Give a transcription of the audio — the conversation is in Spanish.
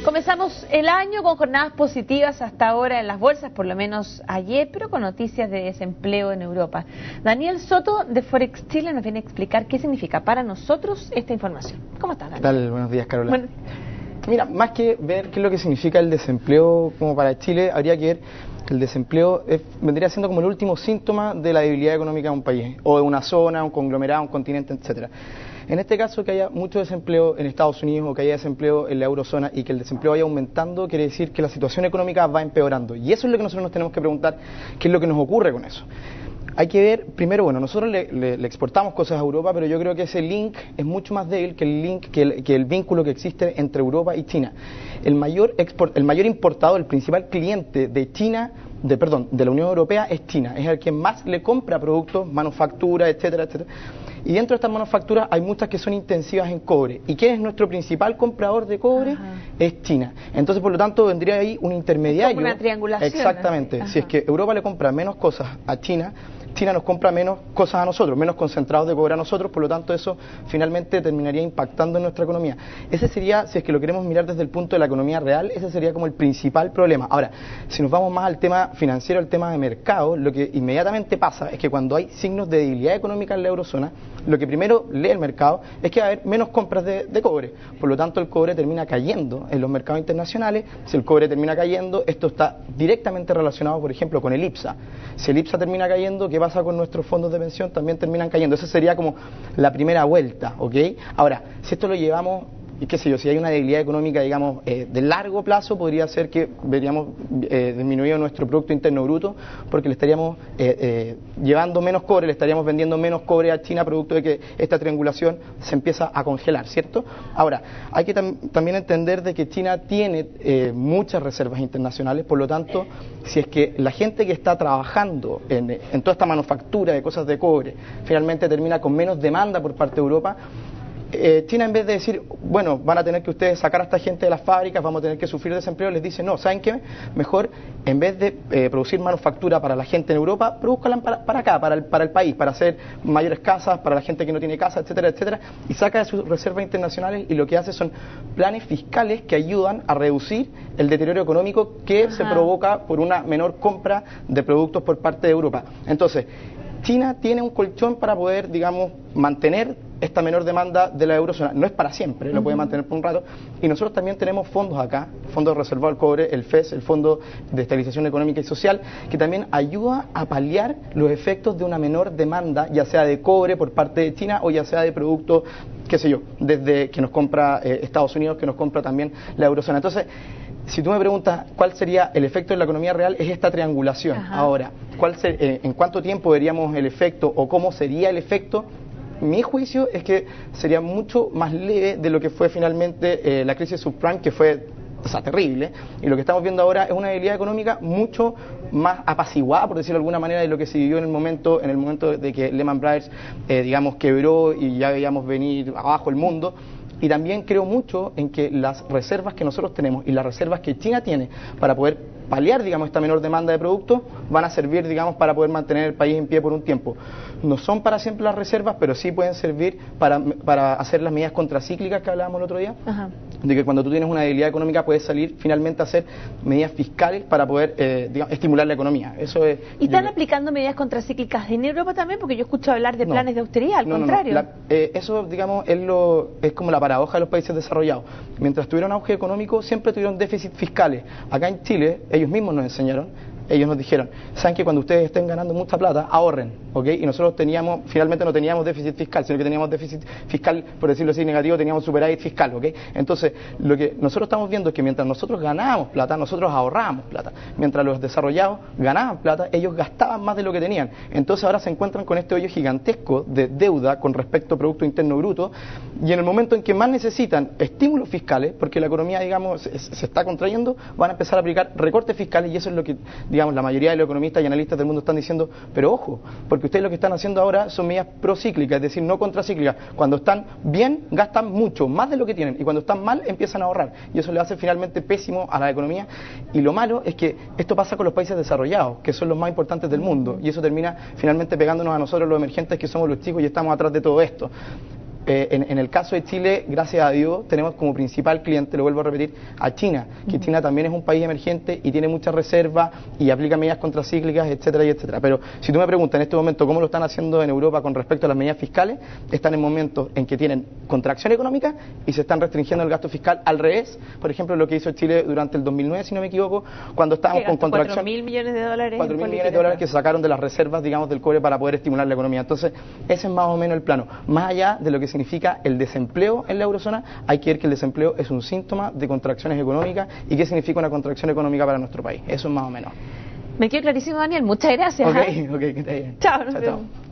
Comenzamos el año con jornadas positivas hasta ahora en las bolsas, por lo menos ayer, pero con noticias de desempleo en Europa. Daniel Soto de Forex Chile nos viene a explicar qué significa para nosotros esta información. ¿Cómo estás, Daniel? ¿Qué tal? Buenos días, Carola. Bueno. Mira, más que ver qué es lo que significa el desempleo como para Chile, habría que ver que el desempleo vendría siendo como el último síntoma de la debilidad económica de un país, o de una zona, un conglomerado, un continente, etcétera. En este caso, que haya mucho desempleo en Estados Unidos o que haya desempleo en la eurozona y que el desempleo vaya aumentando, quiere decir que la situación económica va empeorando. Y eso es lo que nosotros nos tenemos que preguntar, qué es lo que nos ocurre con eso. Hay que ver, primero, bueno, nosotros le exportamos cosas a Europa, pero yo creo que ese link es mucho más débil que el link, que el vínculo que existe entre Europa y China. El mayor importador, el principal cliente de China, de la Unión Europea es China, es el que más le compra productos, manufactura, etcétera, etcétera. Y dentro de estas manufacturas hay muchas que son intensivas en cobre. ¿Y quién es nuestro principal comprador de cobre? Ajá. Es China. Entonces, por lo tanto, vendría ahí un intermediario. Es como una triangulación. Exactamente. Ajá. Si es que Europa le compra menos cosas a China, China nos compra menos cosas a nosotros, menos concentrados de cobre a nosotros, por lo tanto eso finalmente terminaría impactando en nuestra economía. Ese sería, si es que lo queremos mirar desde el punto de la economía real, ese sería como el principal problema. Ahora, si nos vamos más al tema financiero, al tema de mercado, lo que inmediatamente pasa es que cuando hay signos de debilidad económica en la eurozona, lo que primero lee el mercado es que va a haber menos compras de cobre. Por lo tanto, el cobre termina cayendo en los mercados internacionales. Si el cobre termina cayendo, esto está directamente relacionado, por ejemplo, con el IPSA. Si el IPSA termina cayendo, ¿qué pasa con nuestros fondos de pensión? También terminan cayendo. Esa sería como la primera vuelta, ¿ok? Ahora, si esto lo llevamos, y qué sé yo, si hay una debilidad económica, digamos, de largo plazo, podría ser que veríamos disminuido nuestro Producto Interno Bruto, porque le estaríamos llevando menos cobre, le estaríamos vendiendo menos cobre a China, producto de que esta triangulación se empieza a congelar, ¿cierto? Ahora, hay que también entender de que China tiene muchas reservas internacionales, por lo tanto, si es que la gente que está trabajando en toda esta manufactura de cosas de cobre, finalmente termina con menos demanda por parte de Europa, China, en vez de decir, bueno, van a tener que ustedes sacar a esta gente de las fábricas, vamos a tener que sufrir desempleo, les dice, no, ¿saben qué? Mejor, en vez de producir manufactura para la gente en Europa, produzcanla para acá, para el país, para hacer mayores casas, para la gente que no tiene casa, etcétera, etcétera, y saca de sus reservas internacionales, y lo que hace son planes fiscales que ayudan a reducir el deterioro económico que se provoca por una menor compra de productos por parte de Europa. Entonces, China tiene un colchón para poder, digamos, mantener esta menor demanda de la eurozona. No es para siempre, lo puede mantener por un rato. Y nosotros también tenemos fondos acá, Fondo Reservado del Cobre, el FES, el Fondo de Estabilización Económica y Social, que también ayuda a paliar los efectos de una menor demanda, ya sea de cobre por parte de China o ya sea de productos, qué sé yo, desde que nos compra Estados Unidos, que nos compra también la eurozona. Entonces, si tú me preguntas cuál sería el efecto en la economía real, es esta triangulación. Ajá. Ahora, ¿en cuánto tiempo veríamos el efecto o cómo sería el efecto? Mi juicio es que sería mucho más leve de lo que fue finalmente la crisis subprime, que fue terrible, y lo que estamos viendo ahora es una debilidad económica mucho más apaciguada, por decirlo de alguna manera, de lo que se vivió en el momento de que Lehman Brothers, digamos, quebró y ya veíamos venir abajo el mundo. Y también creo mucho en que las reservas que nosotros tenemos y las reservas que China tiene para poder paliar, digamos, esta menor demanda de productos, van a servir, digamos, para poder mantener el país en pie por un tiempo. No son para siempre las reservas, pero sí pueden servir para hacer las medidas contracíclicas que hablábamos el otro día. Ajá. De que cuando tú tienes una debilidad económica puedes salir finalmente a hacer medidas fiscales para poder, digamos, estimular la economía. Eso es. ¿Y están aplicando medidas contracíclicas en Europa también? Porque yo escucho hablar de planes de austeridad, al contrario. Eso, digamos, es como la paradoja de los países desarrollados. Mientras tuvieron auge económico, siempre tuvieron déficit fiscales. Acá en Chile, ellos mismos nos enseñaron, ellos nos dijeron, saben que cuando ustedes estén ganando mucha plata, ahorren, ¿ok? Y nosotros finalmente no teníamos déficit fiscal, sino que teníamos déficit fiscal, por decirlo así, negativo, teníamos superávit fiscal, ¿ok? Entonces, lo que nosotros estamos viendo es que mientras nosotros ganábamos plata, nosotros ahorrábamos plata. Mientras los desarrollados ganaban plata, ellos gastaban más de lo que tenían. Entonces ahora se encuentran con este hoyo gigantesco de deuda con respecto a Producto Interno Bruto, y en el momento en que más necesitan estímulos fiscales, porque la economía, digamos, se está contrayendo, van a empezar a aplicar recortes fiscales, y eso es lo que, digamos, la mayoría de los economistas y analistas del mundo están diciendo, pero ojo, porque ustedes lo que están haciendo ahora son medidas procíclicas, es decir, no contracíclicas. Cuando están bien, gastan mucho, más de lo que tienen, y cuando están mal, empiezan a ahorrar, y eso le hace finalmente pésimo a la economía. Y lo malo es que esto pasa con los países desarrollados, que son los más importantes del mundo, y eso termina finalmente pegándonos a nosotros los emergentes, que somos los chicos y estamos atrás de todo esto. En el caso de Chile, gracias a Dios, tenemos como principal cliente, lo vuelvo a repetir, a China, que China también es un país emergente y tiene muchas reservas y aplica medidas contracíclicas, etcétera, y etcétera. Pero si tú me preguntas en este momento cómo lo están haciendo en Europa con respecto a las medidas fiscales, están en momentos en que tienen contracción económica y se están restringiendo el gasto fiscal al revés. Por ejemplo, lo que hizo Chile durante el 2009, si no me equivoco, cuando estábamos con contracción. 4.000 millones de dólares. 4.000 millones de dólares que se sacaron de las reservas, digamos, del cobre para poder estimular la economía. Entonces, ese es más o menos el plano. Más allá de lo que significa el desempleo en la eurozona, hay que ver que el desempleo es un síntoma de contracciones económicas y qué significa una contracción económica para nuestro país. Eso es más o menos. Me quedó clarísimo, Daniel. Muchas gracias. Ok, que esté bien. Chao, nos chao. vemos.